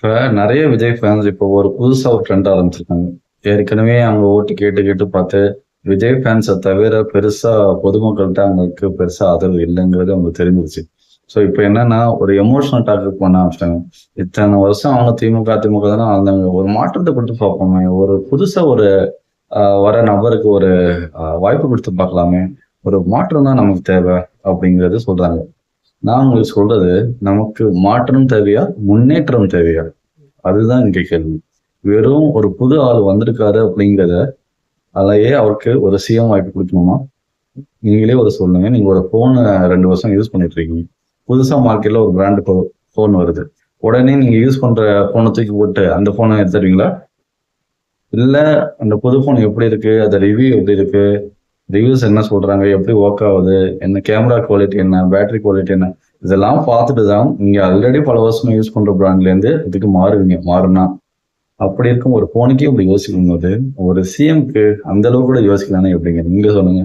இப்ப நெறைய விஜய் ஃபேன்ஸ் இப்போ ஒரு புதுசா ஒரு ட்ரெண்ட் ஆரம்பிச்சிருக்காங்க. ஏற்கனவே அவங்க ஓட்டு கேட்டு கேட்டு பார்த்து, விஜய் ஃபேன்ஸ தவிர பெருசா பொதுமக்கள்ட்ட அவங்களுக்கு பெருசா ஆதரவு இல்லங்கிறது அவங்களுக்கு தெரிஞ்சிருச்சு. ஸோ இப்ப என்னன்னா, ஒரு எமோஷனல் டாக்குக்கு பண்ண ஆரம்பிச்சுட்டாங்க. இத்தன வருஷம் அவங்க திமுக தானே ஆழ்ந்தாங்க. ஒரு மாற்றத்த குடுத்து பார்ப்போமே! ஒரு புதுசா ஒரு வர நபருக்கு ஒரு வாய்ப்பு குடுத்து பார்க்கலாமே! ஒரு மாற்றம் தான் நமக்கு தேவ அப்படிங்கிறது சொல்றாங்க. நான் உங்களுக்கு சொல்றது, நமக்கு மாற்றம் தேவையா? முன்னேற்றம் தேவையா? அதுதான் இங்க கேள்வி. வெறும் ஒரு புது ஆள் வந்திருக்காரு அப்படிங்கிறத, அதையே அவருக்கு ஒரு சிஎம் வாய்ப்பு குடுக்கணுமா? நீங்களே ஒரு சொல்லுங்க. நீங்க ஒரு ஃபோன 2 வருஷம் யூஸ் பண்ணிட்டு இருக்கீங்க. புதுசா மார்க்கெட்ல ஒரு பிராண்ட் ஃபோன் வருது. உடனே நீங்க யூஸ் பண்ற ஃபோன தூக்கி போட்டு, அந்த ஃபோன எடுத்துருவீங்களா? இல்ல அந்த புது ஃபோன் எப்படி இருக்கு? அது ரிவ்யூ எப்படி இருக்கு? ரிவ்யூஸ் என்ன சொல்றாங்க? எப்படி வொர்க் ஆகுது? என்ன கேமரா குவாலிட்டி என்ன? பேட்டரி குவாலிட்டி என்ன? இதெல்லாம் பார்த்துட்டு தான், நீங்க ஆல்ரெடி பல வருஷமா யூஸ் பண்ற பிராண்ட்லேருந்து இதுக்கு மாறுவீங்க. மாறுனா அப்படி இருக்கும் ஒரு ஃபோனுக்கே இப்படி யோசிக்கும்போது, ஒரு சிஎம்க்கு அந்த அளவுக்கு கூட யோசிக்கலன்னா எப்படிங்க? நீங்களே சொல்லுங்க.